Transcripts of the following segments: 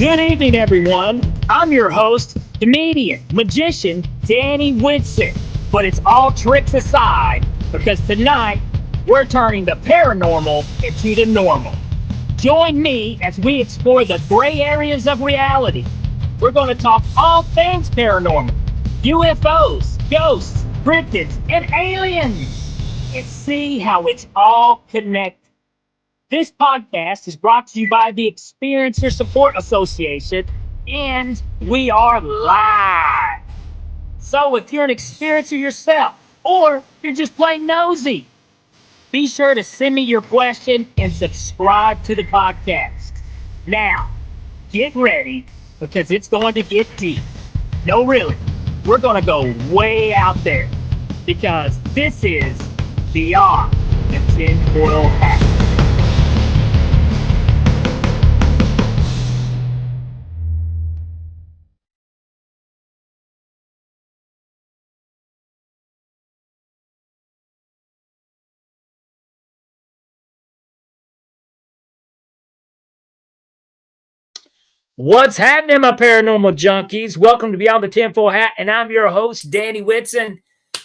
Good evening, everyone. I'm your host, comedian, magician, Danny Whitson. But it's all tricks aside, because tonight we're turning the paranormal into the normal. Join me as we explore the gray areas of reality. We're going to talk all things paranormal, UFOs, ghosts, cryptids, and aliens, and see how it's all connected. This podcast is brought to you by the Experiencer Support Association, and we are live. So if you're an experiencer yourself, or you're just plain nosy, be sure to send me your question and subscribe to the podcast. Now, get ready, because it's going to get deep. No, really, we're going to go way out there, because this is Beyond the Tinfoil Hat. What's happening, my paranormal junkies? Welcome to Beyond the Tinfoil Hat, and I'm your host, Danny Whitson.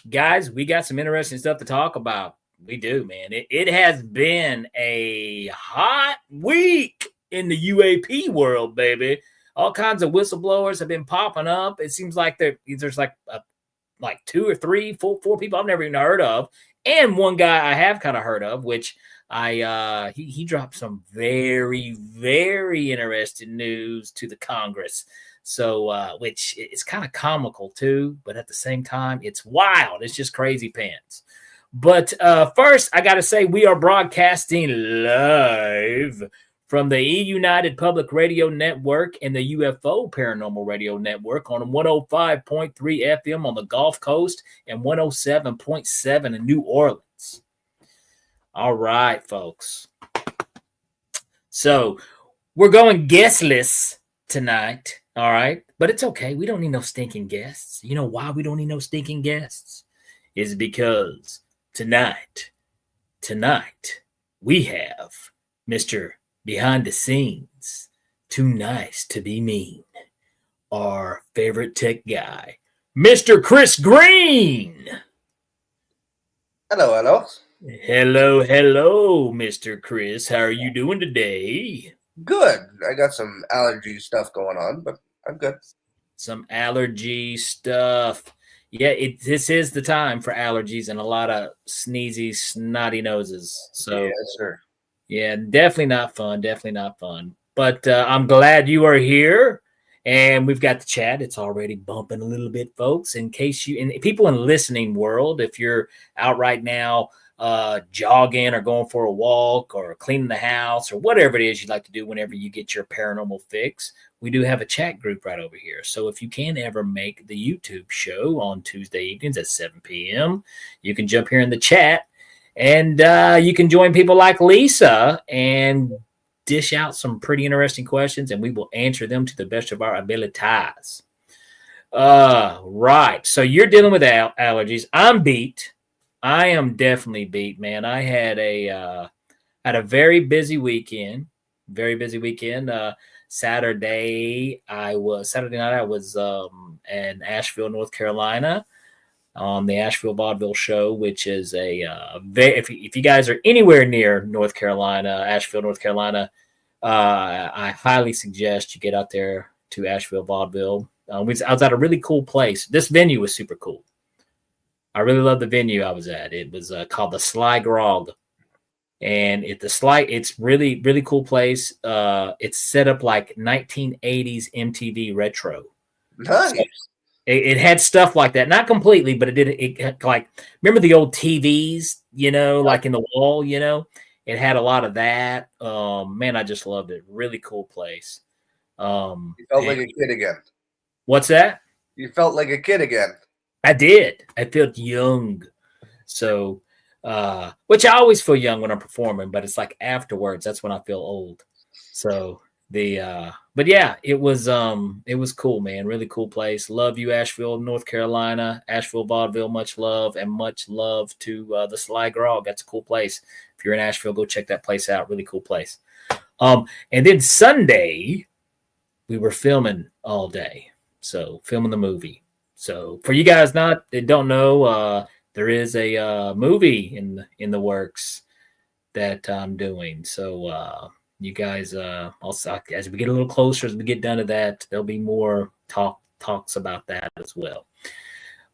Guys, we got some interesting stuff to talk about. We do, man. It has been a hot week in the UAP world, baby. All kinds of whistleblowers have been popping up. It seems like there's like two or three, four people I've never even heard of, and one guy I have kind of heard of, which he dropped some very, very interesting news to the Congress. So which is kind of comical too, but at the same time, it's wild. It's just crazy pants. But first, I got to say, we are broadcasting live from the E-United Public Radio Network and the UFO Paranormal Radio Network on 105.3 FM on the Gulf Coast and 107.7 in New Orleans. All right, folks. So we're going guestless tonight, all right? But it's okay. We don't need no stinking guests. You know why we don't need no stinking guests? Is because tonight, we have Mr. Behind the Scenes, Too Nice to Be Mean, our favorite tech guy, Mr. Chris Green. Hello. Hello, Mr. Chris. How are you doing today? Good. I got some allergy stuff going on, but I'm good. Some allergy stuff. Yeah, this is the time for allergies and a lot of sneezy, snotty noses. So, yes, sir. Yeah, definitely not fun. But I'm glad you are here. And we've got the chat. It's already bumping a little bit, folks. In case you, and people in listening world, if you're out right now jogging or going for a walk or cleaning the house or whatever it is you'd like to do whenever you get your paranormal fix, we do have a chat group right over here. So if you can ever make the YouTube show on Tuesday evenings at 7 p.m., you can jump here in the chat and you can join people like Lisa and dish out some pretty interesting questions, and we will answer them to the best of our abilities. Right. So you're dealing with allergies. I'm beat. I am definitely beat, man. I had a very busy weekend. Saturday night I was in Asheville, North Carolina, on the Asheville Vaudeville Show, which is if you guys are anywhere near North Carolina, Asheville, North Carolina, I highly suggest you get out there to Asheville Vaudeville. I was at a really cool place. This venue was super cool. I really love the venue I was at. It was called the Sly Grog, and it's really, really cool place. It's set up like 1980s MTV retro. Nice. So it had stuff like that, not completely, but it had, like, remember the old TVs, like in the wall, it had a lot of that. Man, I just loved it. Really cool place. You felt like a kid again. What's that? You felt like a kid again. I did. I felt young. So, which I always feel young when I'm performing, but it's like afterwards, that's when I feel old. So but yeah, it was cool, man. Really cool place. Love you, Asheville, North Carolina, Asheville Vaudeville. Much love, and much love to the Sly Grog. That's a cool place. If you're in Asheville, go check that place out. Really cool place. And then Sunday, we were filming all day. So filming the movie. So for you guys that don't know, there is a movie in the works that I'm doing. So you guys, also as we get a little closer, as we get done to that, there'll be more talks about that as well.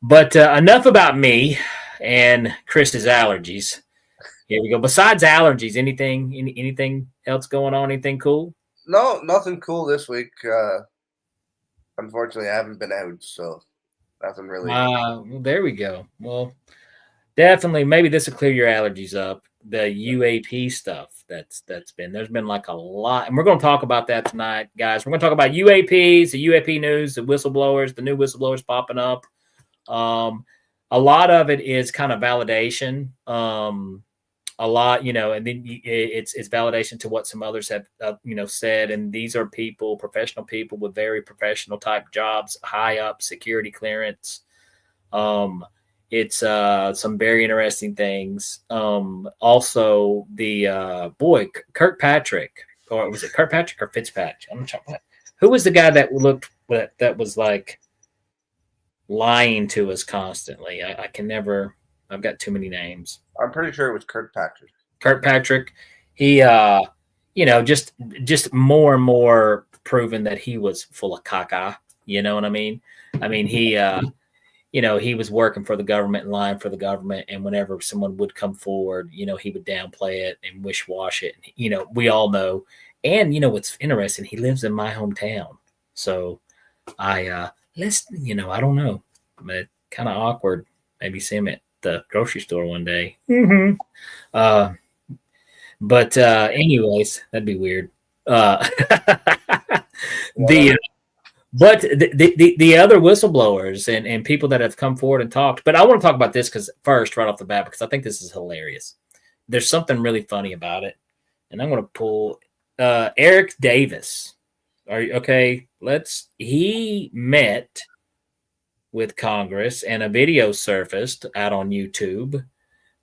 But enough about me and Chris's allergies. Here we go. Besides allergies, anything else going on? Anything cool? No, nothing cool this week. Unfortunately, I haven't been out, so nothing really. Well, there we go. Well, definitely, maybe this will clear your allergies up. The UAP stuff that's been there's been like a lot, and we're going to talk about that tonight, guys. We're going to talk about UAPs, the UAP news, the whistleblowers, the new whistleblowers popping up. A lot of it is kind of validation. A lot, and then it's validation to what some others have, said. And these are people, professional people with very professional type jobs, high up security clearance. It's some very interesting things. Also, the Kirkpatrick, or was it Kirkpatrick or Fitzpatrick? I'm not sure. Who was the guy that was like lying to us constantly? I can never. I've got too many names. I'm pretty sure it was Kirkpatrick. Kirkpatrick. He, just more and more proven that he was full of caca. You know what I mean? I mean, he was working for the government and lying for the government. And whenever someone would come forward, he would downplay it and wish-wash it. We all know. And, what's interesting, he lives in my hometown. So I don't know, but kind of awkward. Maybe see him at the grocery store one day. Mm-hmm. But anyways, that'd be weird. But the other whistleblowers and people that have come forward and talked. But I want to talk about this right off the bat, because I think this is hilarious. There's something really funny about it, and I'm going to pull Eric Davis. Are you okay? He met with Congress, and a video surfaced out on YouTube.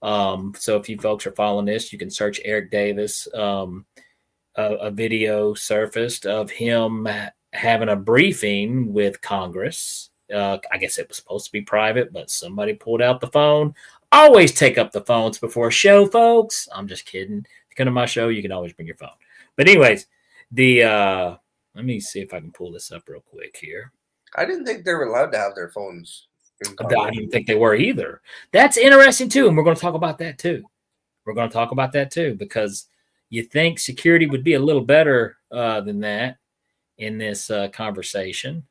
So if you folks are following this, you can search Eric Davis. A video surfaced of him having a briefing with Congress. I guess it was supposed to be private, but somebody pulled out the phone. Always take up the phones before a show, folks. I'm just kidding. If you come to my show, you can always bring your phone. But anyways, let me see if I can pull this up real quick here. I didn't think they were allowed to have their phones. I didn't think they were either. That's interesting too, and we're going to talk about that too. Because you think security would be a little better than that in this conversation.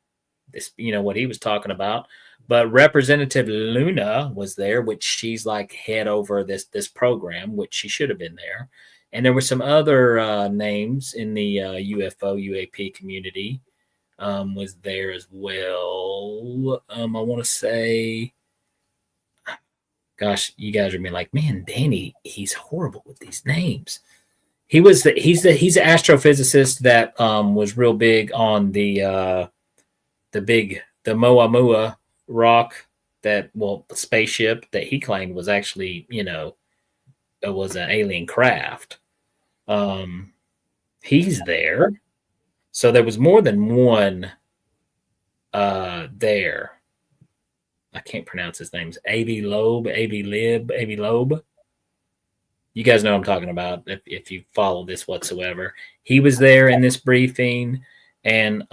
This, what he was talking about. But Representative Luna was there, which she's like head over this program, which she should have been there. And there were some other names in the UFO UAP community. Was there as well. I want to say, gosh, you guys are being like, man, Danny, he's horrible with these names. He's an astrophysicist that was real big on the Moamua rock the spaceship that he claimed was actually, it was an alien craft. He's there. So there was more than one there. I can't pronounce his names. Avi Loeb. You guys know what I'm talking about if you follow this whatsoever. He was there in this briefing. And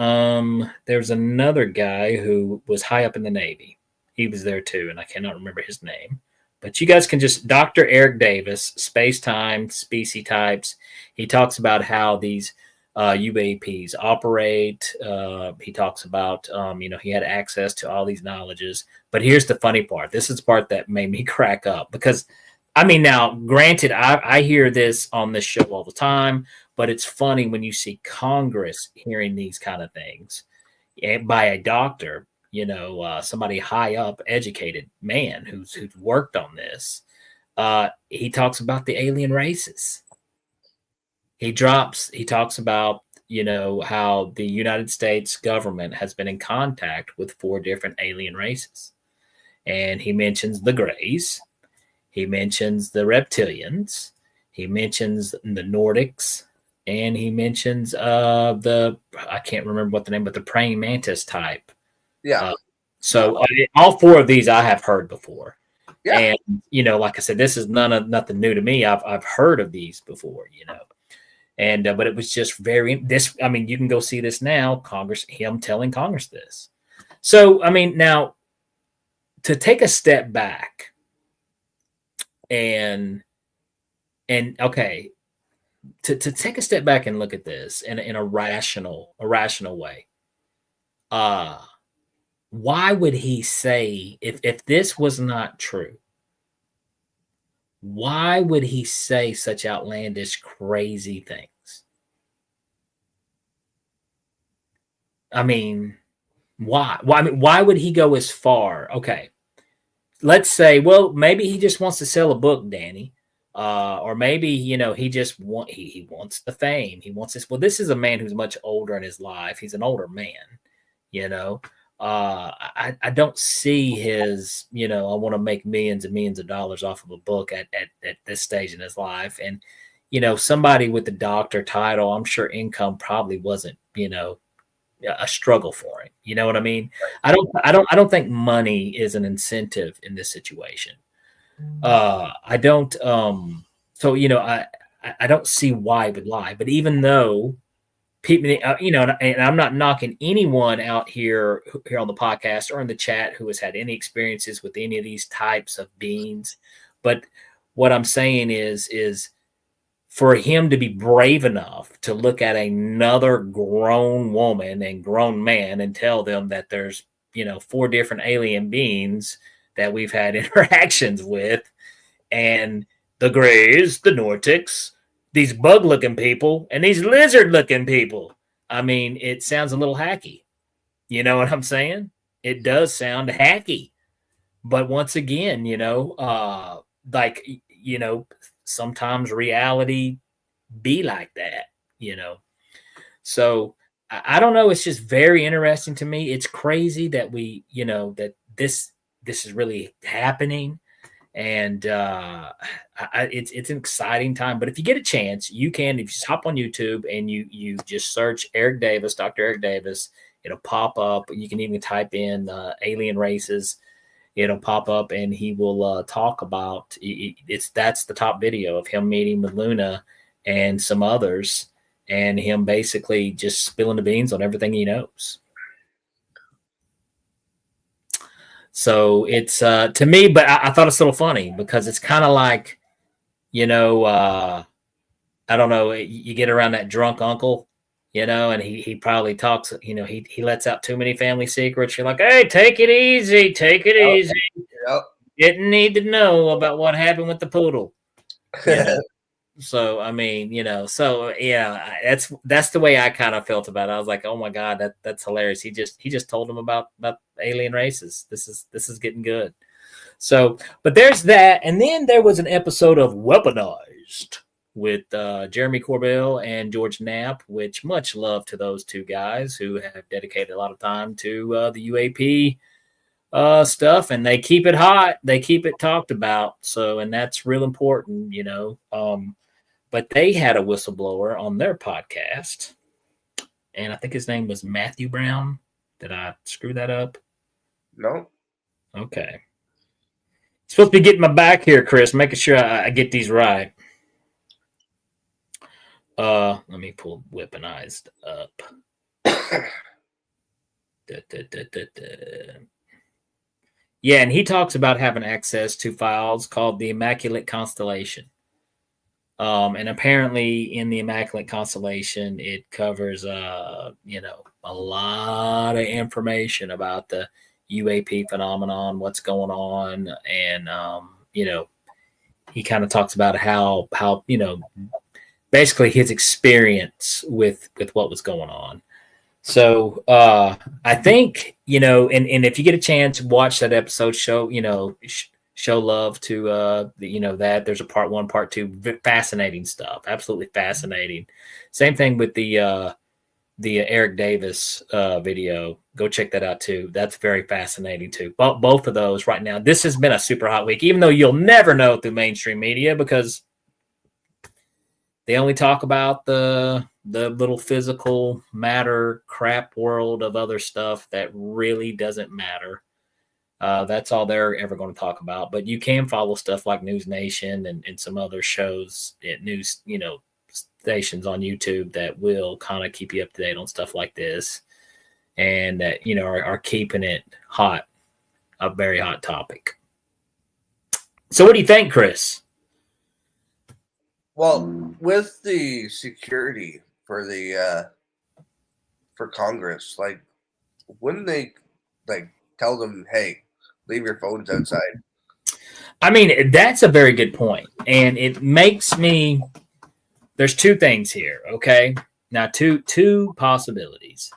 there's another guy who was high up in the Navy. He was there too, and I cannot remember his name. But you guys can just Dr. Eric Davis, space-time, species types. He talks about how these UAPs operate. He talks about, he had access to all these knowledges. But here's the funny part. This is the part that made me crack up. Because, now, granted, I hear this on this show all the time. But it's funny when you see Congress hearing these kind of things by a doctor, somebody high up, educated man who's worked on this. He talks about the alien races. He talks about, how the United States government has been in contact with 4 different alien races. And he mentions the Greys. He mentions the reptilians. He mentions the Nordics. and he mentions I can't remember what the name, but the praying mantis type. Yeah. So all four of these I have heard before. Yeah. And like I said, this is nothing new to me. I've heard of these before, and but it was just I mean, you can go see this now. Him telling Congress this. So I mean, now to take a step back and okay, to take a step back and look at this in a rational way. Why would he say, if this was not true, why would he say such outlandish, crazy things? I mean, why? Why? I mean, why would he go as far? Okay, let's say, well, maybe he just wants to sell a book, Danny, or maybe he wants the fame. He wants this. Well, this is a man who's much older in his life. He's an older man, you know. I don't see his, I want to make millions and millions of dollars off of a book at this stage in his life. And, somebody with the doctor title, I'm sure income probably wasn't, a struggle for him. You know what I mean? I don't think money is an incentive in this situation. I don't, so, I don't see why he would lie, but even though people, and I'm not knocking anyone out here on the podcast or in the chat who has had any experiences with any of these types of beings, but what I'm saying is for him to be brave enough to look at another grown woman and grown man and tell them that there's 4 different alien beings that we've had interactions with, and the Greys, the Nordics, these bug-looking people, and these lizard-looking people. I mean, it sounds a little hacky. You know what I'm saying? It does sound hacky. But once again, sometimes reality be like that, So I don't know. It's just very interesting to me. It's crazy that that this is really happening. And it's an exciting time. But if you get a chance, you can, if you just hop on YouTube and you just search Eric Davis, Dr. Eric Davis, it'll pop up. You can even type in alien races. It'll pop up, and he will talk about that's the top video of him meeting with Luna and some others, and him basically just spilling the beans on everything he knows. So it's to me, but I thought it's a little funny because it's kind of like, I don't know, you get around that drunk uncle, and he probably talks, he lets out too many family secrets. You're like, hey, take it easy, easy. Yep. Didn't need to know about what happened with the poodle. So I mean, so yeah, that's the way I kind of felt about it. I was like, oh my god, that's hilarious. He just told him about alien races. This is getting good. So, but there's that, and then there was an episode of Weaponized with Jeremy Corbell and George Knapp, which much love to those two guys who have dedicated a lot of time to the UAP stuff, and they keep it hot. They keep it talked about. So, and that's real important, But they had a whistleblower on their podcast, and I think his name was Matthew Brown. Did I screw that up? No. Okay. Supposed to be getting my back here, Chris, making sure I get these right. Let me pull Weaponized up. Yeah, and he talks about having access to files called the Immaculate Constellation. And apparently in the Immaculate Constellation, it covers, a lot of information about the UAP phenomenon, what's going on. And, he kind of talks about how, basically his experience with what was going on. So I think, and if you get a chance, watch that episode, show love to that. There's a part 1, part 2, fascinating stuff, absolutely fascinating. Same thing with the Eric Davis video. Go check that out too. That's very fascinating too. Both of those right now. This has been a super hot week, even though you'll never know through mainstream media because They only talk about the little physical matter crap world of other stuff that really doesn't matter. That's all they're ever going to talk about. But you can follow stuff like News Nation and some other shows at news, stations on YouTube that will kind of keep you up to date on stuff like this, and that are keeping it hot, a very hot topic. So, what do you think, Chris? Well, with the security for the for Congress, like, wouldn't they like tell them, "Hey, leave your phones outside"? I mean, that's a very good point, and it makes me. There's two things here. Okay, now two possibilities,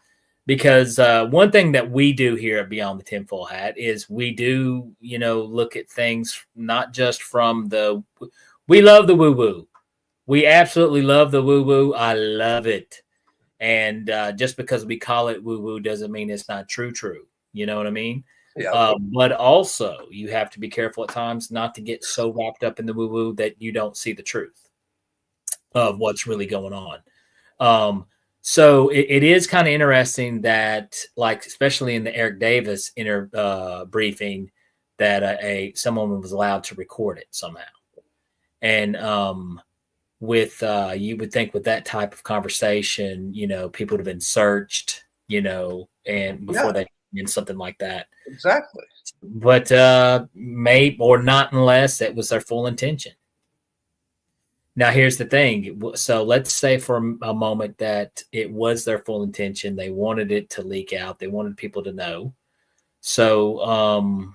because one thing that we do here at Beyond the Tinfoil Hat is we do look at things not just from the. We love the woo woo. We absolutely love the woo woo. I love it. And just because we call it woo woo doesn't mean it's not true. You know what I mean? Yeah. But also, you have to be careful at times not to get so wrapped up in the woo woo that you don't see the truth of what's really going on. So it is kind of interesting that, like, especially in the Eric Davis briefing, that someone was allowed to record it somehow. And with you would think with that type of conversation, people would have been searched, and before they did something like that. Exactly. But maybe, or not, unless it was their full intention. Now, here's the thing. So let's say for a moment that it was their full intention. They wanted it to leak out. They wanted people to know. So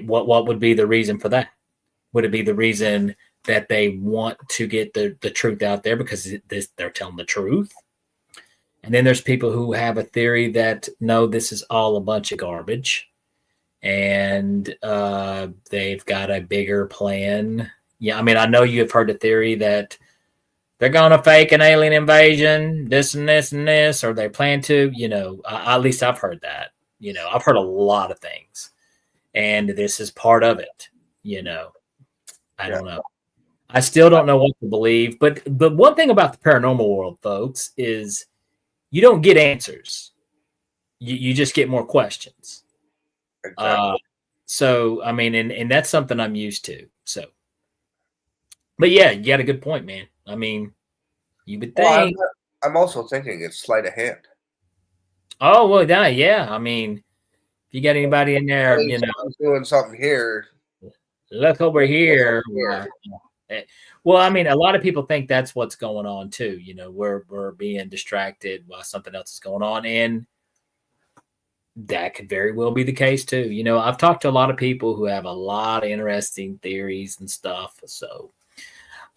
what would be the reason for that? Would it be the reason that they want to get the truth out there because they're telling the truth? And then there's people who have a theory that, no, this is all a bunch of garbage. And they've got a bigger plan. Yeah, I mean, I know you've heard the theory that they're going to fake an alien invasion, this and this and this, or they plan to, at least I've heard that. I've heard a lot of things. And this is part of it, I don't know. I still don't know what to believe. But one thing about the paranormal world, folks, is you don't get answers. You just get more questions. Exactly. So, I mean, and that's something I'm used to. So, but yeah, you got a good point, man. I mean, you would think. Well, I'm also thinking it's sleight of hand. Oh, well, yeah. I mean, if you got anybody in there, someone's doing something here. Look over here. Well, I mean, a lot of people think that's what's going on too. We're being distracted while something else is going on, and that could very well be the case too. I've talked to a lot of people who have a lot of interesting theories and stuff. So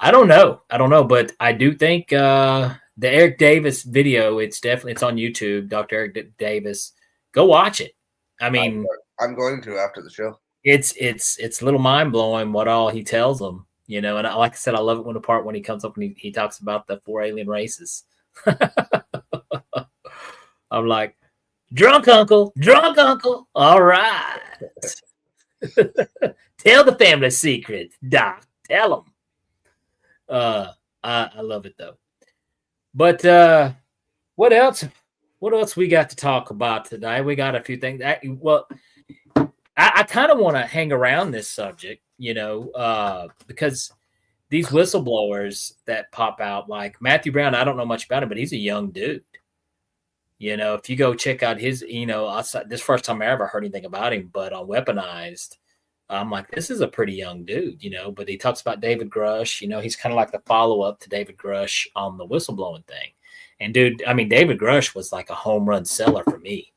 I don't know, but I do think the Eric Davis video, it's on YouTube. Dr. Eric Davis, go watch it. I mean, I'm going to after the show. It's a little mind blowing what all he tells them. And like I said, I love it when he comes up and he talks about the 4 alien races. I'm like, drunk uncle. All right. Tell the family secrets, Doc. Tell them. I love it though. But what else? What else we got to talk about today? We got a few things. I kind of want to hang around this subject, because these whistleblowers that pop out, like Matthew Brown, I don't know much about him, but he's a young dude. If you go check out his, this first time I ever heard anything about him, but on Weaponized, I'm like, this is a pretty young dude, but he talks about David Grush, he's kind of like the follow-up to David Grush on the whistleblowing thing. And dude, I mean, David Grush was like a home run seller for me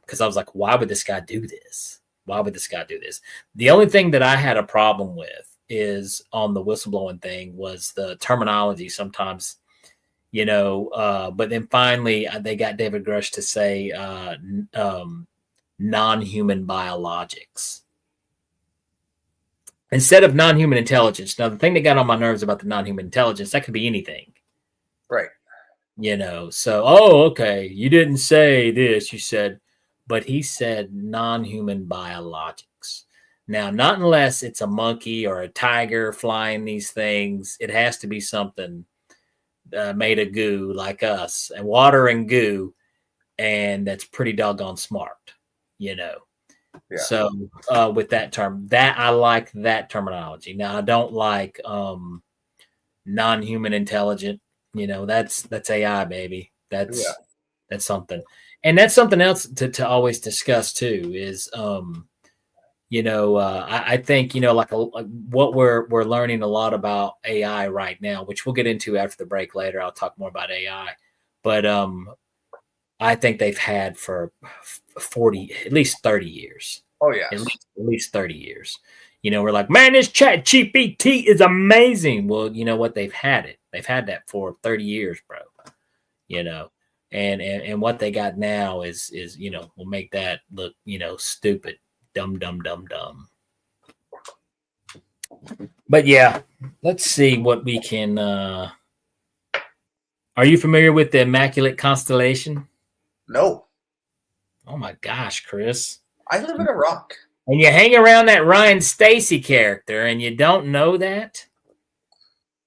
because I was like, why would this guy do this? The only thing that I had a problem with is on the whistleblowing thing was the terminology sometimes, but then finally they got David Grush to say non-human biologics instead of non-human intelligence. Now, the thing that got on my nerves about the non-human intelligence, that could be anything. Right. So, okay, you didn't say this, you said, but he said non-human biologics. Now, not unless it's a monkey or a tiger flying these things. It has to be something made of goo like us, and water and goo, and that's pretty doggone smart, you know. Yeah. So with that term, that I like that terminology. Now I don't like non-human intelligent. You know, that's AI, baby. That's something, and that's something else to always discuss too. Is I think like what we're learning a lot about AI right now, which we'll get into after the break later. I'll talk more about AI, but I think they've had for 40, at least 30 years. Oh yeah, At least 30 years. We're like, man, this chat GPT is amazing. Well, you know what? They've had it. They've had that for 30 years, bro. And what they got now is will make that look, stupid, dumb. But yeah, let's see what we can are you familiar with the Immaculate Constellation? No. Oh my gosh, Chris. I live in a rock. And you hang around that Ryan Stacy character and you don't know that?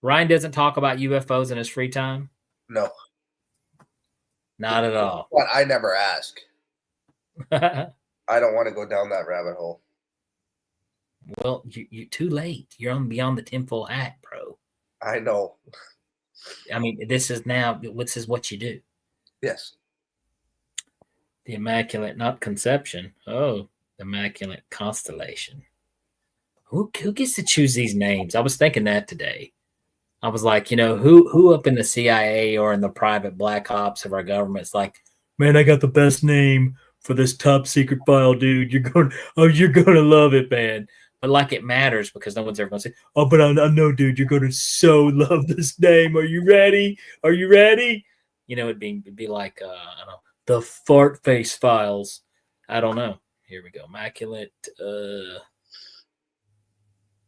Ryan doesn't talk about UFOs in his free time? No. Not at all. But I never ask. I don't want to go down that rabbit hole. Well, you're too late. You're on Beyond the Tinfoil Hat, bro. I know. I mean, this is what you do. Yes. The Immaculate, not Conception. Oh, the Immaculate Constellation. Who gets to choose these names? I was thinking that today. I was like, who up in the CIA or in the private black ops of our government's like, man, I got the best name for this top secret file, dude. You're gonna love it, man. But like it matters because no one's ever gonna say, oh, but I know, dude, you're gonna so love this name. Are you ready? It'd be like I don't know, the Fart Face Files. I don't know. Here we go. Immaculate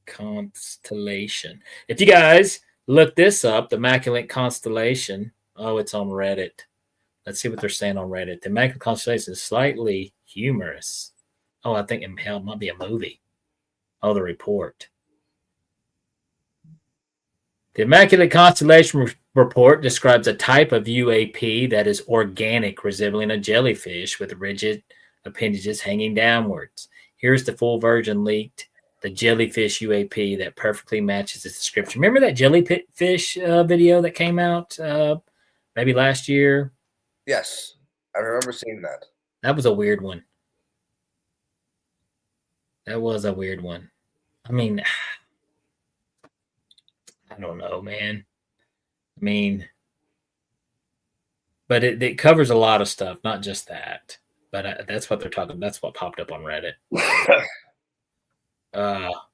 Constellation. If you guys look this up, the Immaculate Constellation. Oh, it's on Reddit. Let's see what they're saying on Reddit. The Immaculate Constellation is slightly humorous. Oh, I think it might be a movie. Oh, the report. The Immaculate Constellation report describes a type of UAP that is organic, resembling a jellyfish with rigid appendages hanging downwards. Here's the full version leaked. The jellyfish UAP that perfectly matches the description. Remember that jellyfish video that came out maybe last year? Yes, I remember seeing that. That was a weird one. That was a weird one. I mean, I don't know, man. I mean, but it covers a lot of stuff, not just that. But that's what they're talking. That's what popped up on Reddit.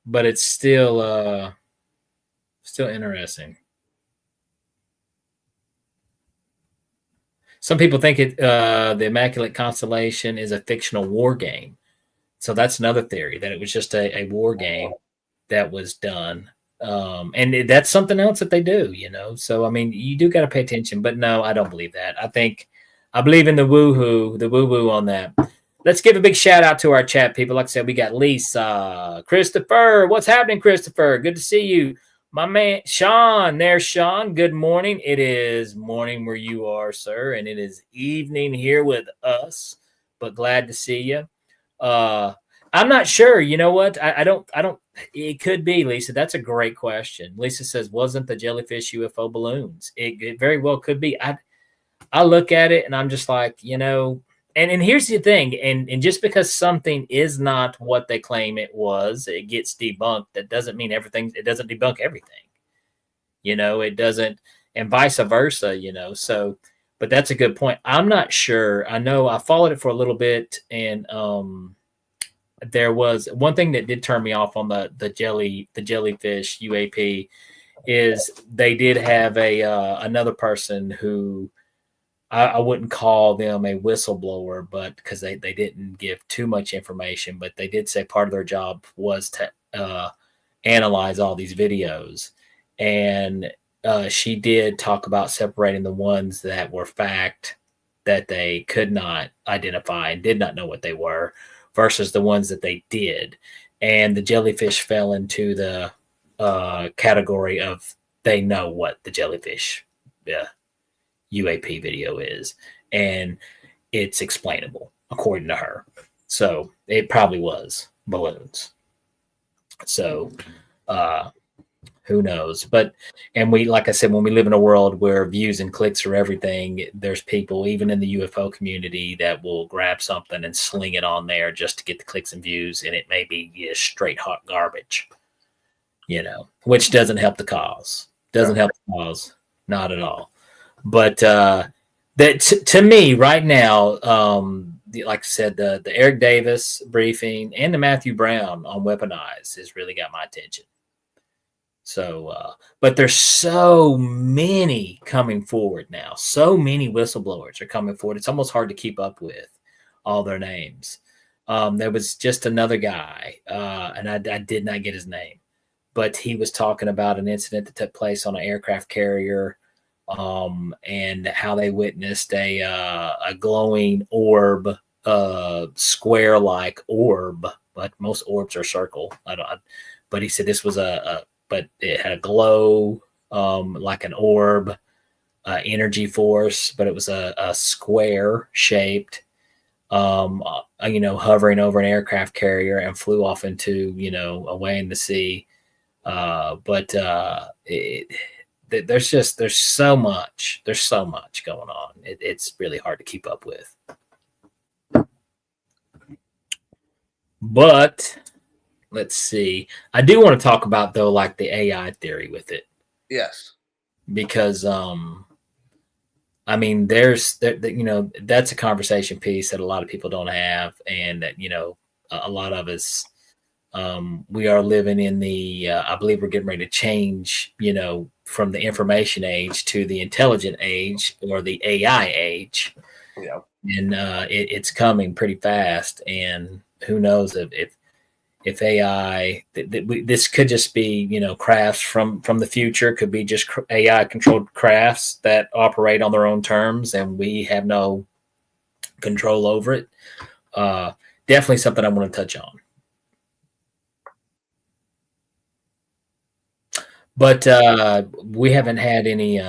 But it's still interesting. Some people think the Immaculate Constellation is a fictional war game. So that's another theory, that it was just a war game that was done. And that's something else that they do, So, I mean, you do got to pay attention. But no, I don't believe that. I believe in the woo-woo on that. Let's give a big shout out to our chat people. Like I said, we got Lisa, Christopher. What's happening, Christopher? Good to see you. My man, Sean. There's Sean. Good morning. It is morning where you are, sir. And it is evening here with us. But glad to see you. I'm not sure. You know what? I don't. It could be, Lisa. That's a great question. Lisa says, wasn't the jellyfish UFO balloons? It very well could be. I look at it and I'm just like, and here's the thing, and just because something is not what they claim it was, it gets debunked. That doesn't mean everything. It doesn't debunk everything. It doesn't, and vice versa. So, but that's a good point. I'm not sure. I know I followed it for a little bit, and there was one thing that did turn me off on the jellyfish UAP is they did have another person who. I wouldn't call them a whistleblower, but because they didn't give too much information, but they did say part of their job was to analyze all these videos. And she did talk about separating the ones that were fact that they could not identify and did not know what they were versus the ones that they did. and the jellyfish fell into the category of they know what the jellyfish UAP video is, and it's explainable according to her. So it probably was balloons. So who knows? But and we, like I said, when we live in a world where views and clicks are everything, there's people even in the UFO community that will grab something and sling it on there just to get the clicks and views, and it may be straight hot garbage, which doesn't help the cause. Doesn't help the cause, not at all. But that to me right now, like I said, the Eric Davis briefing and the Matthew Brown on Weaponize has really got my attention. So, but there's so many coming forward now. So many whistleblowers are coming forward. It's almost hard to keep up with all their names. There was just another guy, and I did not get his name, but he was talking about an incident that took place on an aircraft carrier, and how they witnessed a glowing orb, square-like orb, but most orbs are circle. But he said this was but it had a glow, like an orb, energy force, but it was a square shaped, hovering over an aircraft carrier and flew off into, away in the sea. There's so much going on. It's really hard to keep up with. But let's see. I do want to talk about, though, like the AI theory with it. Yes. Because, that's a conversation piece that a lot of people don't have. And that, a lot of us, we are living in the, I believe we're getting ready to change, from the information age to the intelligent age, or the AI age. Yeah. And it's coming pretty fast. And who knows if AI, this could just be, crafts from the future, could be just AI controlled crafts that operate on their own terms and we have no control over it. Definitely something I want to touch on. But we haven't had any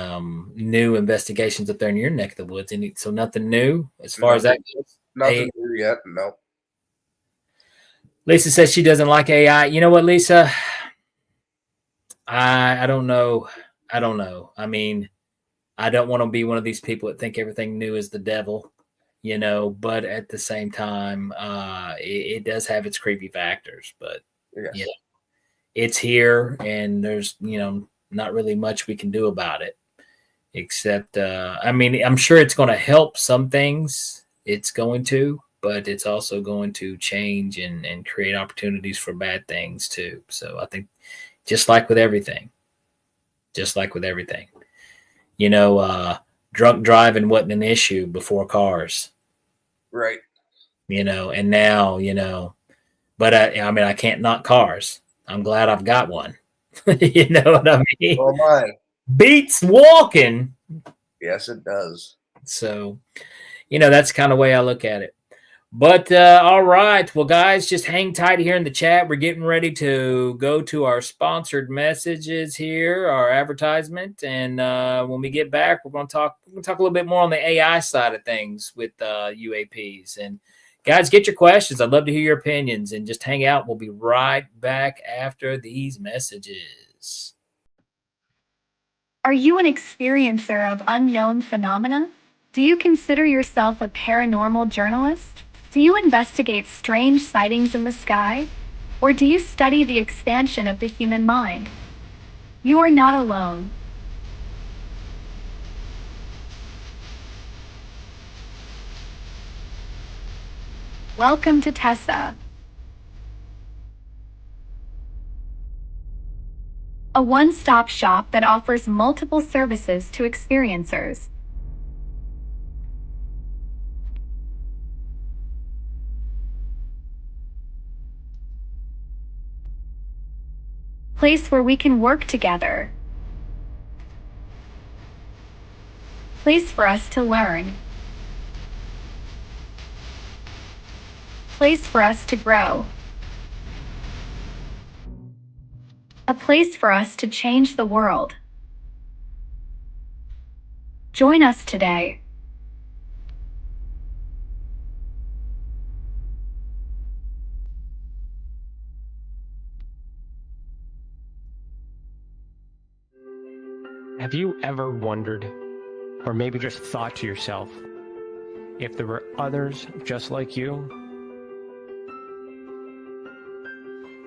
new investigations up there in your neck of the woods. So nothing new as far as that goes? Nothing new yet, no. Lisa says she doesn't like AI. You know what, Lisa? I don't know. I mean, I don't want to be one of these people that think everything new is the devil, but at the same time, it does have its creepy factors. But yes. It's here, and there's, not really much we can do about it. Except, I'm sure it's going to help some things. It's going to. But it's also going to change and create opportunities for bad things too. So I think just like with everything, drunk driving wasn't an issue before cars. Right. And now, but I can't knock cars. I'm glad I've got one. You know what I mean? Oh my. Beats walking. Yes, it does. So, that's kind of the way I look at it. But all right. Well, guys, just hang tight here in the chat. We're getting ready to go to our sponsored messages here, our advertisement. And when we get back, we're going to talk a little bit more on the AI side of things with UAPs. And guys, get your questions. I'd love to hear your opinions, and just hang out. We'll be right back after these messages. Are you an experiencer of unknown phenomena? Do you consider yourself a paranormal journalist? Do you investigate strange sightings in the sky? Or do you study the expansion of the human mind? You are not alone. Welcome to TESA, a one-stop shop that offers multiple services to experiencers. Place where we can work together. Place for us to learn. Place for us to grow. place for us to change the world. Join us today. Have you ever wondered, or maybe just thought to yourself, if there were others just like you?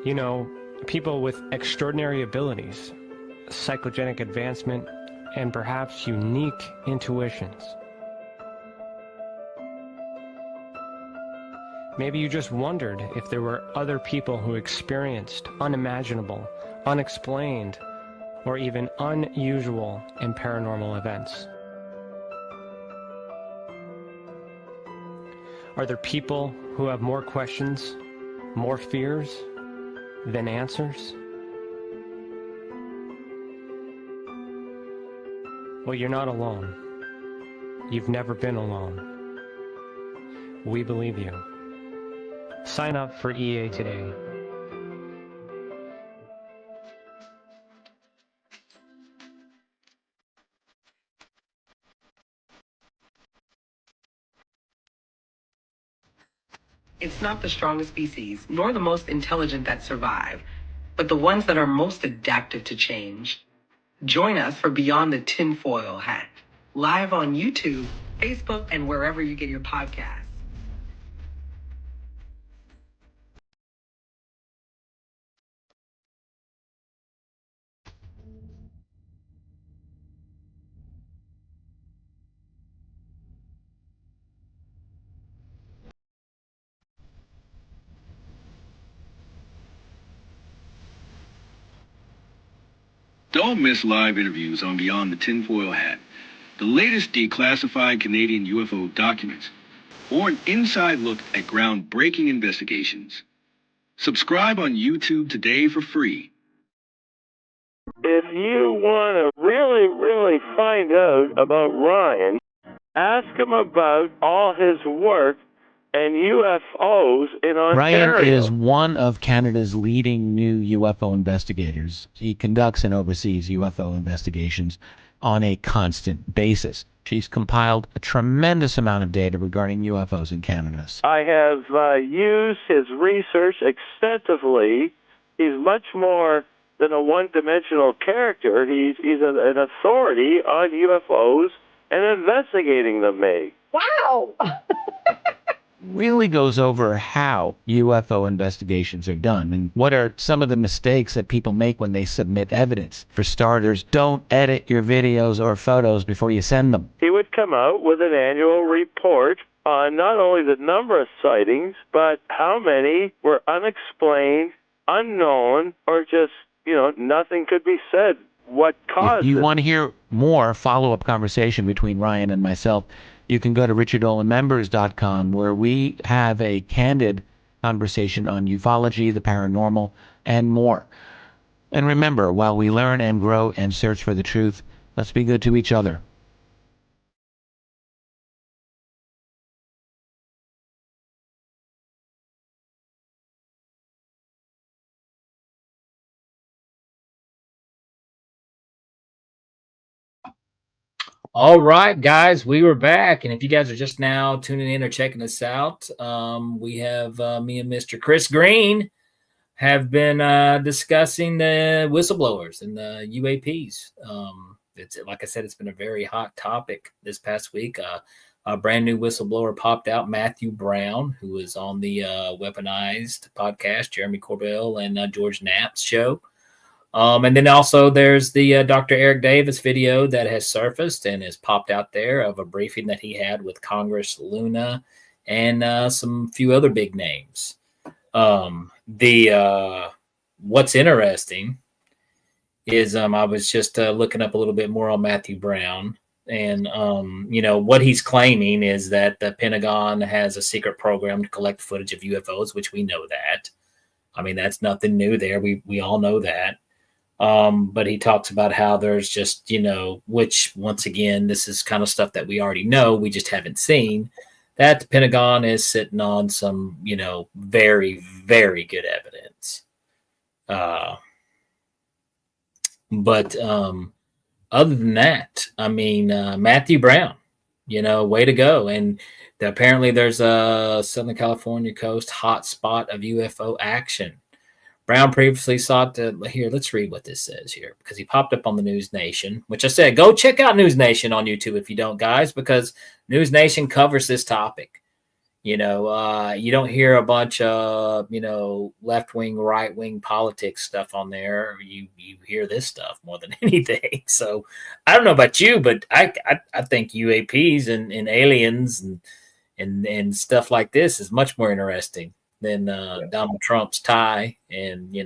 You know, people with extraordinary abilities, psychogenic advancement, and perhaps unique intuitions. Maybe you just wondered if there were other people who experienced unimaginable, unexplained, or even unusual and paranormal events. Are there people who have more questions, more fears than answers? Well, you're not alone. You've never been alone. We believe you. Sign up for EA today. It's not the strongest species, nor the most intelligent that survive, but the ones that are most adaptive to change. Join us for Beyond the Tinfoil Hat, live on YouTube, Facebook, and wherever you get your podcasts. Don't miss live interviews on Beyond the Tinfoil Hat, the latest declassified Canadian UFO documents, or an inside look at groundbreaking investigations. Subscribe on YouTube today for free. If you want to really find out about Ryan, ask him about all his work and UFOs in Ontario. Ryan is one of Canada's leading new UFO investigators. He conducts and oversees UFO investigations on a constant basis. He's compiled a tremendous amount of data regarding UFOs in Canada. I have used his research extensively. He's much more than a one-dimensional character. He's an authority on UFOs and investigating them, Meg. Wow! Really goes over how UFO investigations are done and what are some of the mistakes that people make when they submit evidence. For starters, don't edit your videos or photos before you send them. He would come out with an annual report on not only the number of sightings, but how many were unexplained, unknown, or just, nothing could be said. What caused If you it? want to hear more follow-up conversation between Ryan and myself, you can go to richardolanmembers.com, where we have a candid conversation on ufology, the paranormal, and more. And remember, while we learn and grow and search for the truth, let's be good to each other. All right, guys, we were back. And if you guys are just now tuning in or checking us out, we have me and Mr. Chris Green have been discussing the whistleblowers and the UAPs. It's like I said, it's been a very hot topic this past week. A brand new whistleblower popped out, Matthew Brown, who was on the Weaponized podcast, Jeremy Corbell and George Knapp's show. And then also there's the Dr. Eric Davis video that has surfaced and has popped out there of a briefing that he had with Congress Luna and some few other big names. What's interesting is I was just looking up a little bit more on Matthew Brown, and what he's claiming is that the Pentagon has a secret program to collect footage of UFOs, which we know that. I mean, that's nothing new there. We all know that. But he talks about how there's just, which once again, this is kind of stuff that we already know. We just haven't seen that the Pentagon is sitting on some, very, very good evidence. But other than that, I mean, Matthew Brown, way to go. And apparently there's a Southern California coast hot spot of UFO action. Brown previously sought to, here, let's read what this says here, because he popped up on the News Nation, which I said, go check out News Nation on YouTube if you don't, guys, because News Nation covers this topic. You don't hear a bunch of, left wing, right wing politics stuff on there. You hear this stuff more than anything. So I don't know about you, but I think UAPs and aliens and stuff like this is much more interesting than Donald Trump's tie and,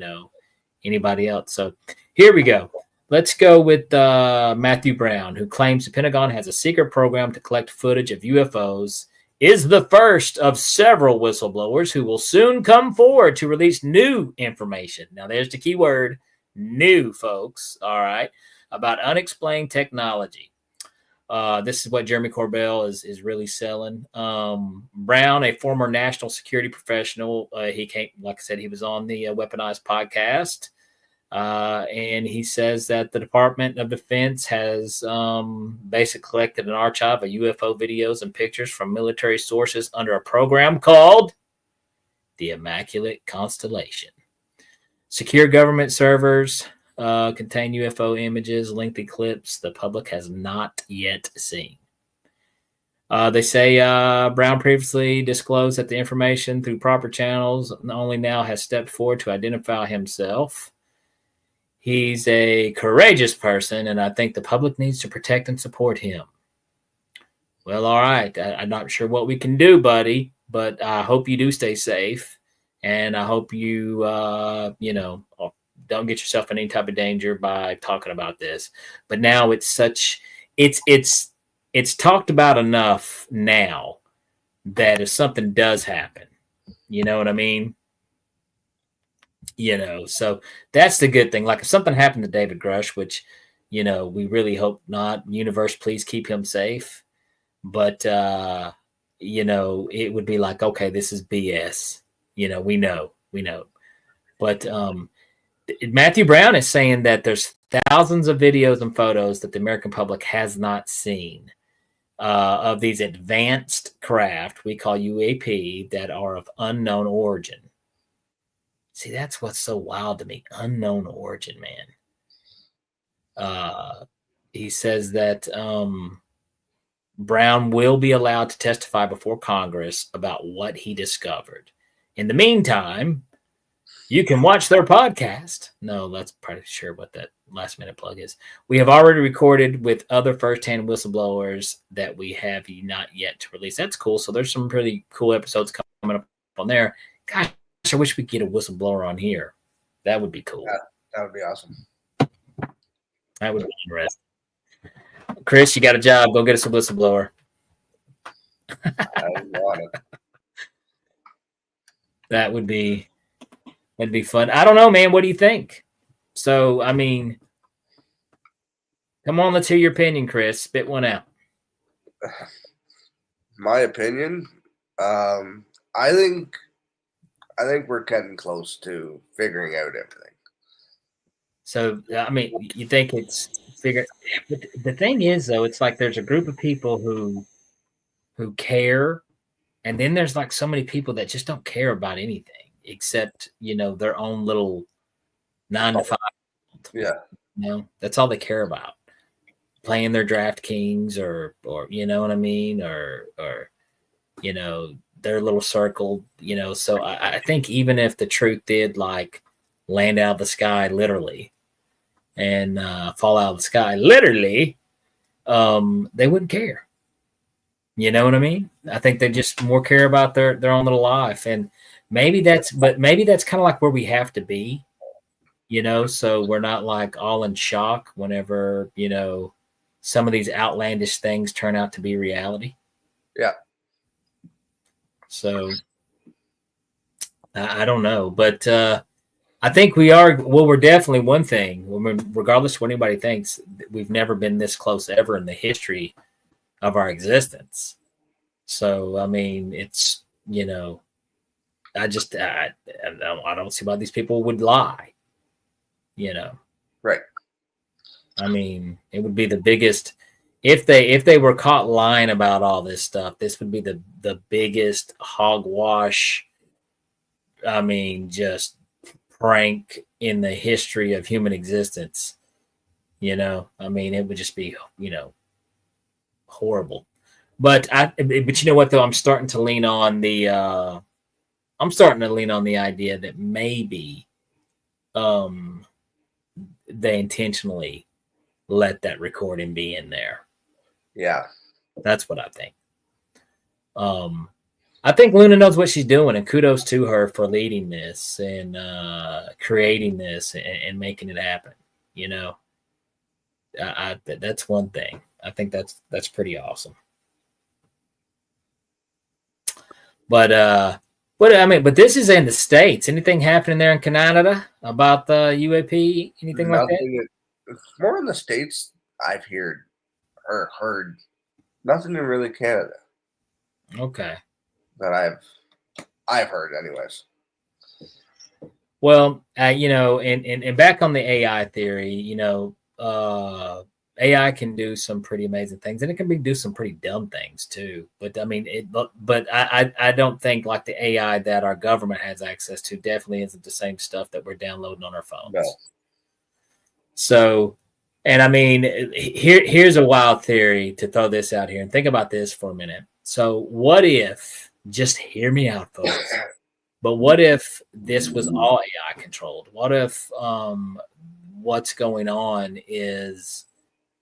anybody else. So here we go. Let's go with Matthew Brown, who claims the Pentagon has a secret program to collect footage of UFOs, is the first of several whistleblowers who will soon come forward to release new information. Now, there's the key word, new, folks, all right, about unexplained technology. This is what Jeremy Corbell is really selling. Brown, a former national security professional, he came, like I said, he was on the Weaponized podcast, and he says that the Department of Defense has basically collected an archive of UFO videos and pictures from military sources under a program called the Immaculate Constellation. Secure government servers contain UFO images, lengthy clips the public has not yet seen. They say Brown previously disclosed that the information through proper channels only now has stepped forward to identify himself. He's a courageous person, and I think the public needs to protect and support him. Well, all right. I'm not sure what we can do, buddy, but I hope you do stay safe, and I hope you, don't get yourself in any type of danger by talking about this. But now it's talked about enough now that if something does happen, you know what I mean? So that's the good thing. Like if something happened to David Grush, which, we really hope not, universe, please keep him safe. But, it would be like, okay, this is BS. We know. But Matthew Brown is saying that there's thousands of videos and photos that the American public has not seen of these advanced craft we call UAP that are of unknown origin. See, that's what's so wild to me. Unknown origin, man. He says that Brown will be allowed to testify before Congress about what he discovered. In the meantime, you can watch their podcast. No, that's pretty sure what that last minute plug is. We have already recorded with other firsthand whistleblowers that we have not yet to release. That's cool. So there's some pretty cool episodes coming up on there. Gosh, I wish we could get a whistleblower on here. That would be cool. Yeah, that would be awesome. That would be interesting. Chris, you got a job. Go get us a whistleblower. I want it. That'd be fun. I don't know, man. What do you think? So, I mean, come on, let's hear your opinion, Chris. Spit one out. My opinion, I think we're getting close to figuring out everything. So, I mean, you think it's figured? The thing is, though, it's like there's a group of people who care, and then there's like so many people that just don't care about anything except their own little 9 to 5. Yeah, that's all they care about. Playing their DraftKings or you know what I mean, or their little circle, So I think even if the truth did like land out of the sky literally and fall out of the sky literally, they wouldn't care. You know what I mean? I think they just more care about their own little life, and maybe that's kind of like where we have to be, so we're not like all in shock whenever some of these outlandish things turn out to be reality. Yeah. So I don't know, but I think we are. Well, we're definitely one thing. Regardless of what anybody thinks, we've never been this close ever in the history of our existence. So I mean, it's I don't see why these people would lie. Right. I mean, it would be the biggest if they were caught lying about all this stuff. This would be the biggest hogwash. I mean, just prank in the history of human existence. I mean, it would just be horrible. But you know what though, I'm starting to lean on the idea that maybe um they intentionally let that recording be in there. Yeah. That's what I think. I think Luna knows what she's doing, and kudos to her for leading this and creating this and making it happen. That's one thing. I think that's pretty awesome. But but this is in the States. Anything happening there in Canada about the UAP? Anything like that? It's more in the States. I've heard nothing in really Canada. Okay. That I've heard, anyways. Well, and back on the AI theory, AI can do some pretty amazing things, and it can do some pretty dumb things too. But I mean, but I don't think like the AI that our government has access to definitely isn't the same stuff that we're downloading on our phones. No. So, and I mean, here's a wild theory to throw this out here, and think about this for a minute. So, what if? Just hear me out, folks. But what if this was all AI controlled? What if what's going on is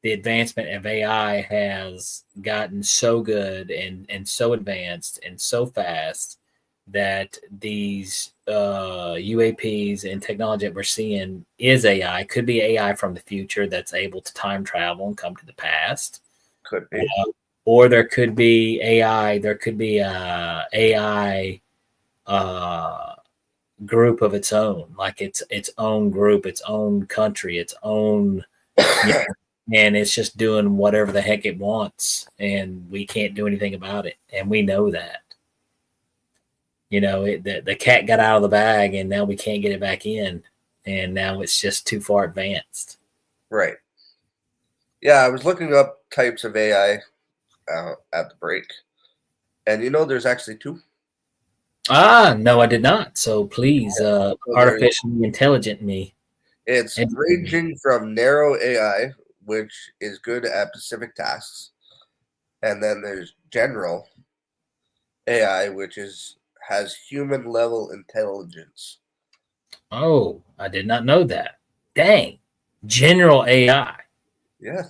the advancement of AI has gotten so good and so advanced and so fast that these UAPs and technology that we're seeing is AI, could be AI from the future that's able to time travel and come to the past. Could be. Or there could be AI, there could be a AI group of its own, like its own group, its own country, its own, and it's just doing whatever the heck it wants, and we can't do anything about it, and we know that. The cat got out of the bag, and now we can't get it back in, and now it's just too far advanced. Right. Yeah, I was looking up types of AI at the break, and there's actually two. No, I did not. So please, artificially intelligent me. It's ranging from narrow AI, which is good at specific tasks, and then there's general AI, which has human level intelligence. Oh, I did not know that. Dang, general AI. Yeah.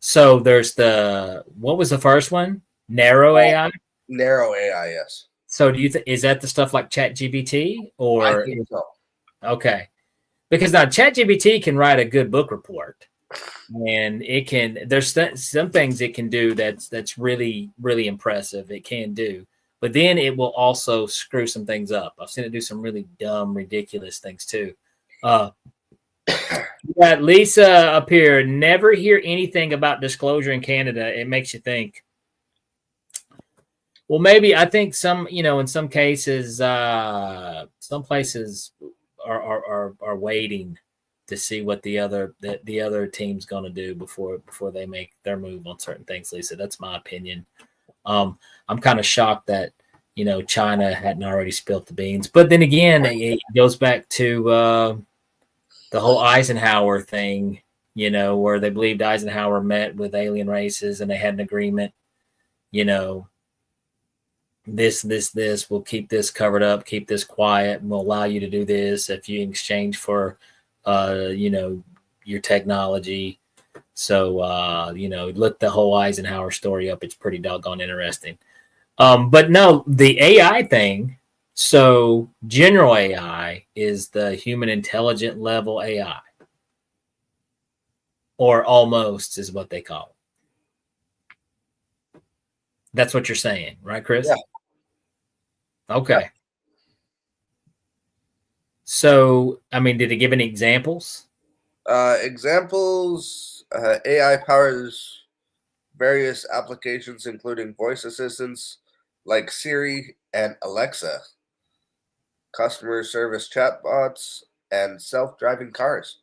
So there's what was the first one? Narrow AI. Narrow AI, yes. So do you is that the stuff like ChatGPT or? I think so. Okay, because now ChatGPT can write a good book report, and it can. There's some things it can do that's really really impressive. It can do, but then it will also screw some things up. I've seen it do some really dumb, ridiculous things too. You got Lisa up here. Never hear anything about disclosure in Canada. It makes you think. Well, maybe I think in some cases, some places are waiting to see what the other team's going to do before they make their move on certain things. Lisa, that's my opinion. I'm kind of shocked that China hadn't already spilt the beans, but then again, it goes back to the whole Eisenhower thing, where they believed Eisenhower met with alien races and they had an agreement, this, we'll keep this covered up, keep this quiet, and we'll allow you to do this if you exchange for, your technology. So, look the whole Eisenhower story up. It's pretty doggone interesting. But no, the AI thing. So general AI is the human intelligent level AI, or almost is what they call it. That's what you're saying, right, Chris? Yeah. Okay. Yeah. So, I mean, did it give any examples? Examples, AI powers various applications, including voice assistants like Siri and Alexa, customer service chatbots, and self-driving cars.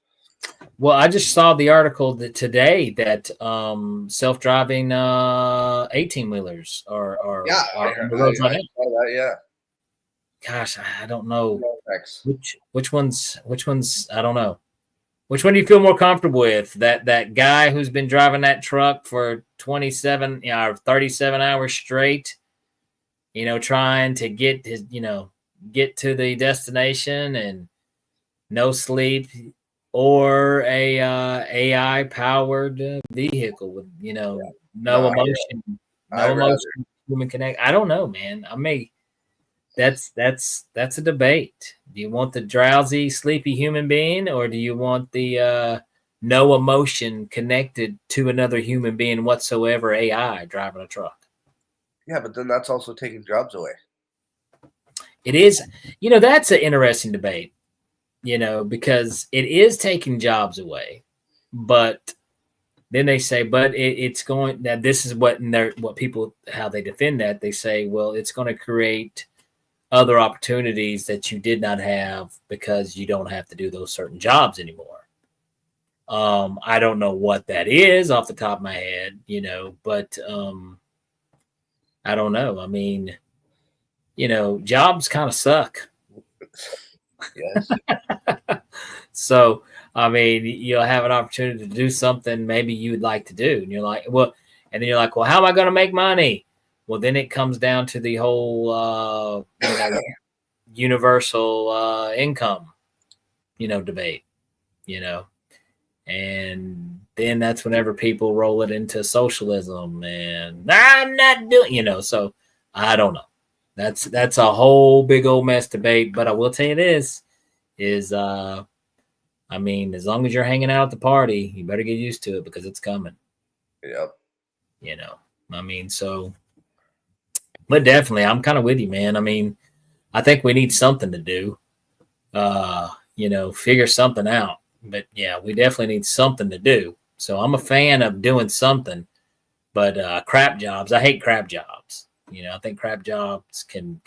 Well, I just saw the article today that self-driving 18-wheelers are Yeah, on the roads right I now. saw that. Yeah. Gosh, I don't know Thanks. which ones I don't know. Which one do you feel more comfortable with? That guy who's been driving that truck for 27, 37 hours straight, trying to get his, get to the destination and no sleep, or a AI powered vehicle with, no No, emotion, I no rather. emotion, human connect. I don't know, man. I may that's a debate. Do you want the drowsy, sleepy human being, or do you want the no emotion connected to another human being whatsoever AI driving a truck? Yeah, but then that's also taking jobs away. It is, that's an interesting debate, because it is taking jobs away, but then they say, but it's going. Now this is what people, how they defend that. They say, well, it's going to create other opportunities that you did not have because you don't have to do those certain jobs anymore. I don't know what that is off the top of my head, but I don't know. I mean, jobs kind of suck. Yes. So, I mean, you'll have an opportunity to do something maybe you would like to do. And you're like, well, and then you're like, well, how am I going to make money? Well, then it comes down to the whole, universal income, debate, and then that's whenever people roll it into socialism and I'm not doing, so I don't know. That's a whole big old mess debate. But I will tell you this is, I mean, as long as you're hanging out at the party, you better get used to it because it's coming. Yep. I mean, so, but definitely, I'm kind of with you, man. I mean, I think we need something to do. Figure something out. But yeah, we definitely need something to do. So I'm a fan of doing something. But crap jobs, I hate crap jobs. I think crap jobs can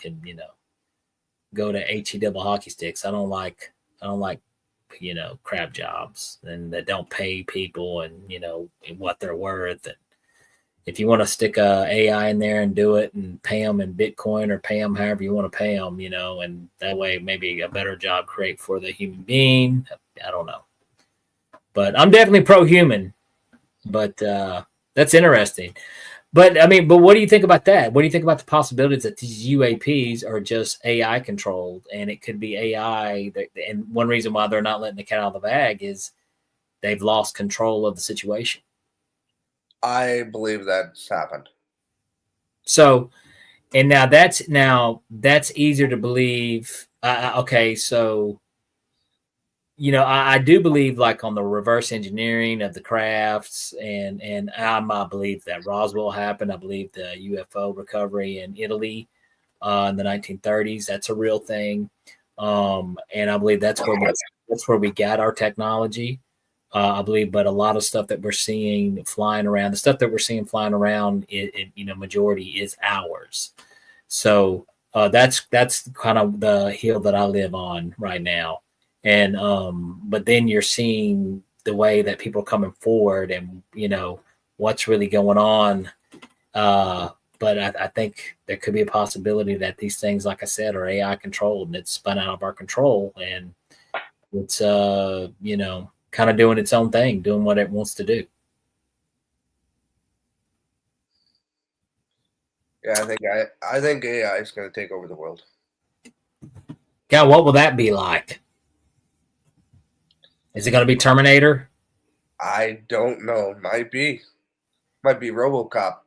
go to HE double hockey sticks. I don't like crap jobs and that don't pay people and what they're worth. And if you want to stick a AI in there and do it and pay them in Bitcoin or pay them however you want to pay them, and that way maybe a better job create for the human being. I don't know, but I'm definitely pro-human. But that's interesting. But I mean, but what do you think about that? What do you think about the possibilities that these UAPs are just AI controlled, and it could be AI? And one reason why they're not letting the cat out of the bag is they've lost control of the situation. I believe that's happened. So, and now that's easier to believe. Okay, so I do believe like on the reverse engineering of the crafts, and I believe that Roswell happened. I believe the UFO recovery in Italy in the 1930s. That's a real thing, and I believe that's where we got our technology. I believe, but a lot of stuff that we're seeing flying around, the stuff that we're seeing flying around, majority is ours. So that's kind of the hill that I live on right now. And but then you're seeing the way that people are coming forward, and what's really going on. But I think there could be a possibility that these things, like I said, are AI controlled and it's spun out of our control, and it's kind of doing its own thing, doing what it wants to do. Yeah, I think AI is going to take over the world. God, what will that be like? Is it going to be Terminator? I don't know. Might be RoboCop.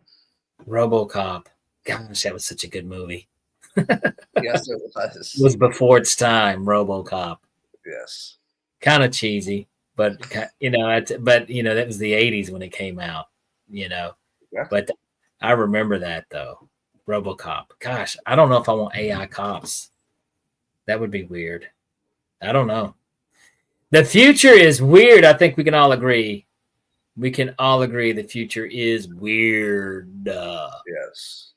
RoboCop. Gosh, that was such a good movie. Yes, it was. It was before its time, RoboCop. Yes. Kind of cheesy, but that was the 80s when it came out. Yeah. But I remember that though. RoboCop. Gosh, I don't know if I want AI cops. That would be weird. I don't know. The future is weird. I think we can all agree. We can all agree the future is weird. Yes.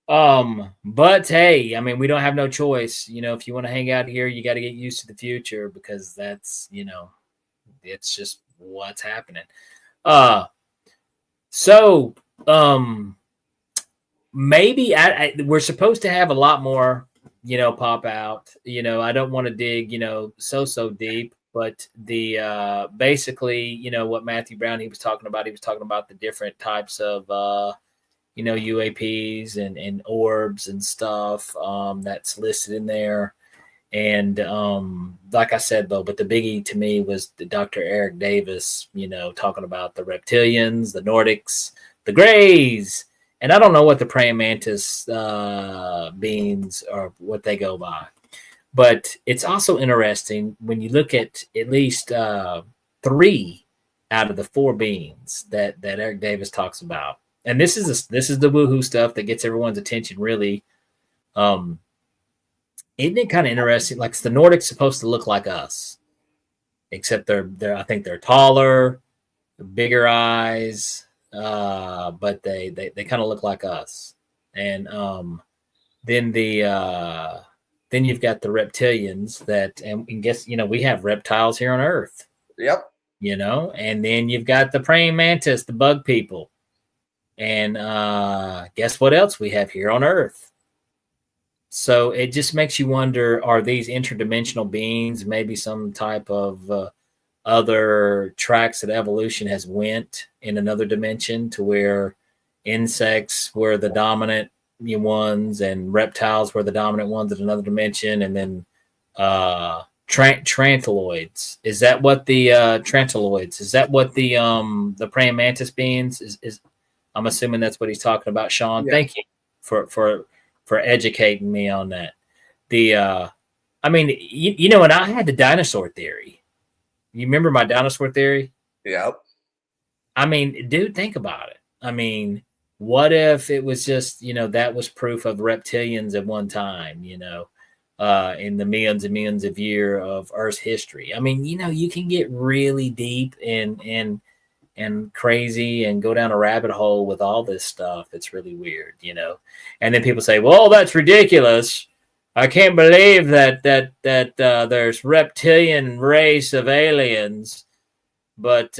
But hey, I mean, we don't have no choice. If you want to hang out here, you got to get used to the future, because that's, it's just what's happening. So maybe we're supposed to have a lot more, pop out. I don't want to dig, so deep, but the basically, what Matthew Brown he was talking about the different types of UAPs and orbs and stuff that's listed in there. And like I said, though, but the biggie to me was the Dr. Eric Davis, talking about the reptilians, the Nordics, the Greys, and I don't know what the praying mantis beings or what they go by. But it's also interesting when you look at least 3 out of the 4 beings that Eric Davis talks about. And this is the woohoo stuff that gets everyone's attention, really. Isn't it kind of interesting? Like the Nordics supposed to look like us, except they're I think they're taller, bigger eyes, but they kind of look like us. And then then you've got the reptilians and guess we have reptiles here on Earth. Yep. And then you've got the praying mantis, the bug people, and guess what else we have here on Earth? So it just makes you wonder, are these interdimensional beings maybe some type of other tracks that evolution has went in another dimension to where insects were the dominant ones and reptiles were the dominant ones in another dimension, and then Trantiloids. Is that what the Trantiloids? Is that what the praying mantis beings is? I'm assuming that's what he's talking about, Sean. Yeah. Thank you for educating me on that. I mean, and I had the dinosaur theory. You remember my dinosaur theory? Yep. I mean, dude, think about it. I mean, what if it was just, that was proof of reptilians at one time, in the millions and millions of years of Earth's history? I mean, you can get really deep and crazy and go down a rabbit hole with all this stuff. It's really weird, And then people say, well, that's ridiculous. I can't believe that there's reptilian race of aliens, but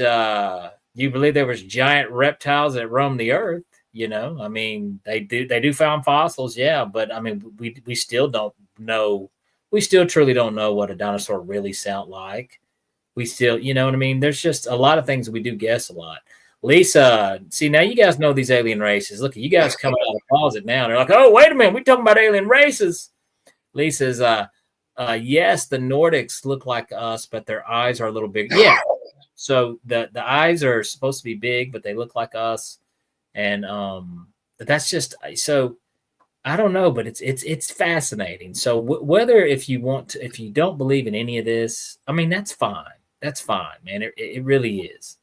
you believe there was giant reptiles that roamed the earth, I mean, they do found fossils, yeah, but I mean, we still don't know. We still truly don't know what a dinosaur really sound like. We still, you know what I mean? There's just a lot of things we do guess a lot. Lisa, see, now you guys know these alien races. Look, you guys coming out of the closet now. They're like, oh, wait a minute. We're talking about alien races. Lisa's, yes, the Nordics look like us, but their eyes are a little bigger. Yeah. So the eyes are supposed to be big, but they look like us. And but that's just, so I don't know, but it's fascinating. So whether if you don't believe in any of this, I mean, that's fine. That's fine, man. It really is.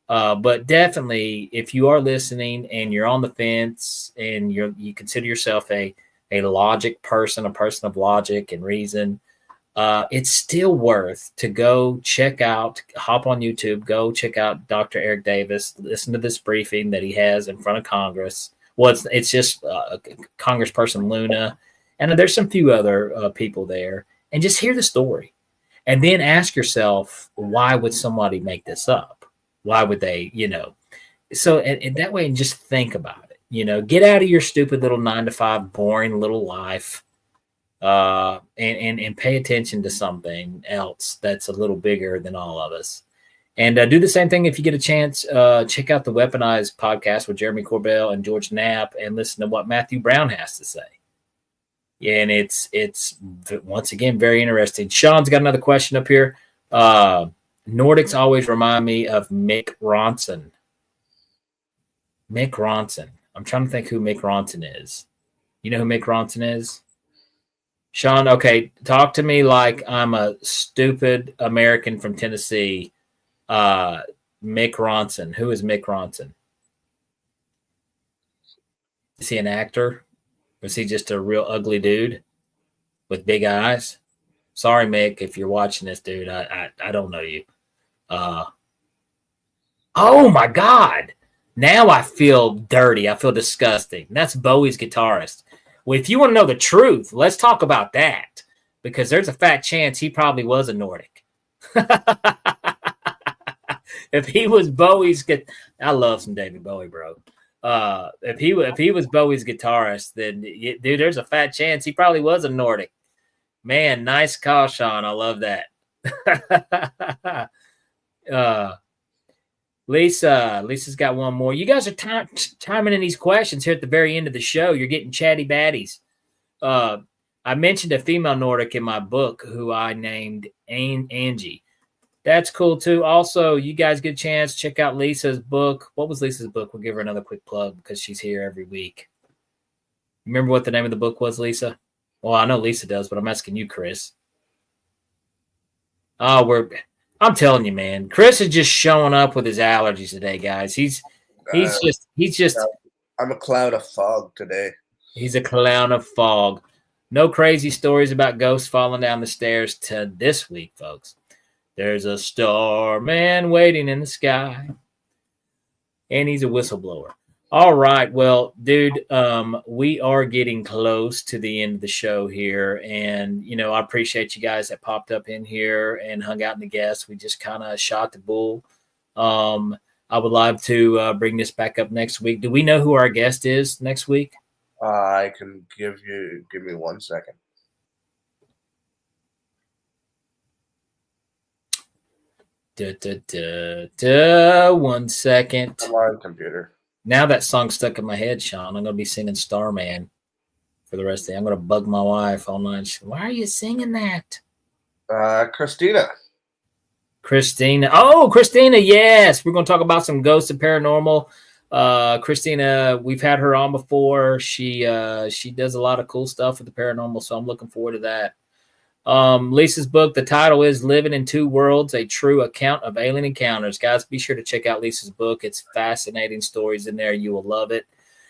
But definitely, if you are listening and you're on the fence and you consider yourself a logic person, a person of logic and reason, it's still worth to go hop on YouTube, go check out Dr. Eric Davis, listen to this briefing that he has in front of Congress. Well, it's just Congressperson Luna, and there's some few other people there, and just hear the story. And then ask yourself, why would somebody make this up? Why would they, So and that way, and just think about it. Get out of your stupid little 9-to-5 boring little life, and pay attention to something else that's a little bigger than all of us. And do the same thing if you get a chance. Check out the Weaponized podcast with Jeremy Corbell and George Knapp and listen to what Matthew Brown has to say. Yeah, and it's once again very interesting. Sean's got another question up here. Nordics always remind me of Mick Ronson. Mick Ronson. I'm trying to think who Mick Ronson is. You know who Mick Ronson is? Sean, okay, talk to me like I'm a stupid American from Tennessee. Mick Ronson. Who is Mick Ronson? Is he an actor? Or is he just a real ugly dude with big eyes? Sorry, Mick, if you're watching this, dude. I don't know you. Oh my God. Now I feel dirty. I feel disgusting. That's Bowie's guitarist. Well, if you want to know the truth, let's talk about that. Because there's a fat chance he probably was a Nordic. if he was Bowie's, I love some David Bowie, bro. If he was Bowie's guitarist, then dude, there's a fat chance he probably was a Nordic. Man, nice call, Sean. I love that. Lisa's got one more. You guys are chiming in these questions here at the very end of the show. You're getting chatty baddies. I mentioned a female Nordic in my book who I named Angie. That's cool too. Also, you guys get a chance, check out Lisa's book. What was Lisa's book? We'll give her another quick plug because she's here every week. Remember what the name of the book was, Lisa? Well, I know Lisa does, but I'm asking you, Chris. I'm telling you, man. Chris is just showing up with his allergies today, guys. He's just. I'm a cloud of fog today. He's a cloud of fog. No crazy stories about ghosts falling down the stairs to this week, folks. There's a starman waiting in the sky. And he's a whistleblower. All right. Well, dude, we are getting close to the end of the show here. And, I appreciate you guys that popped up in here and hung out in the guests. We just kind of shot the bull. I would love to bring this back up next week. Do we know who our guest is next week? I can give me 1 second. One second. Come on, computer. Now that song's stuck in my head, Sean. I'm going to be singing Starman for the rest of the day. I'm going to bug my wife all night. Why are you singing that? Christina. Oh, Christina, yes. We're going to talk about some ghosts and paranormal. Christina, we've had her on before. She does a lot of cool stuff with the paranormal, so I'm looking forward to that. Lisa's book, the title is Living in Two Worlds, A True Account of Alien Encounters. Guys, be sure to check out Lisa's book. It's fascinating stories in there. You will love it.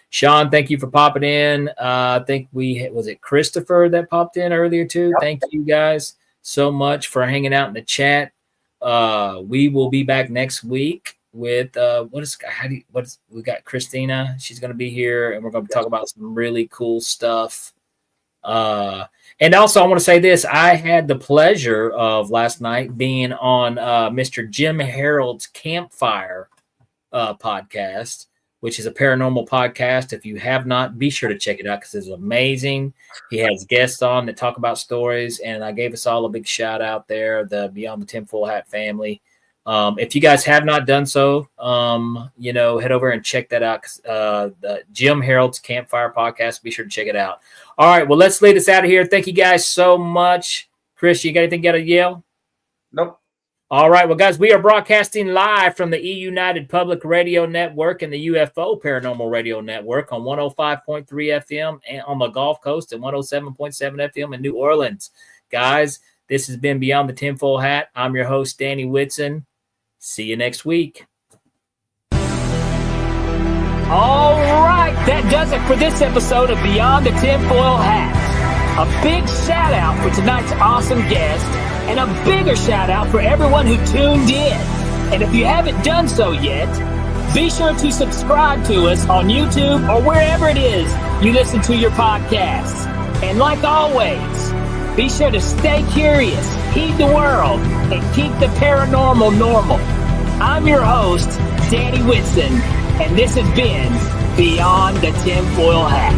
Sean, thank you for popping in. I think was it Christopher that popped in earlier too? Yep. Thank you guys so much for hanging out in the chat. We will be back next week with we got Christina. She's going to be here and we're going to talk about some really cool stuff. And also, I want to say this. I had the pleasure of last night being on Mr. Jim Harold's Campfire podcast, which is a paranormal podcast. If you have not, be sure to check it out because it's amazing. He has guests on that talk about stories, and I gave us all a big shout out there, the Beyond the Tinfoil Hat family. If you guys have not done so, head over and check that out. The Jim Harold's Campfire podcast. Be sure to check it out. All right. Well, let's lead us out of here. Thank you guys so much. Chris, you got anything you got to yell? Nope. All right. Well, guys, we are broadcasting live from the United Public Radio Network and the UFO Paranormal Radio Network on 105.3 FM and on the Gulf Coast and 107.7 FM in New Orleans. Guys, this has been Beyond the Tinfoil Hat. I'm your host, Danny Whitson. See you next week. All right, that does it for this episode of Beyond the Tinfoil Hat. A big shout out for tonight's awesome guest, and a bigger shout out for everyone who tuned in. And if you haven't done so yet, be sure to subscribe to us on YouTube or wherever it is you listen to your podcasts. And like always, be sure to stay curious, heed the world, and keep the paranormal normal. I'm your host, Danny Whitson, and this has been Beyond the Tinfoil Hat.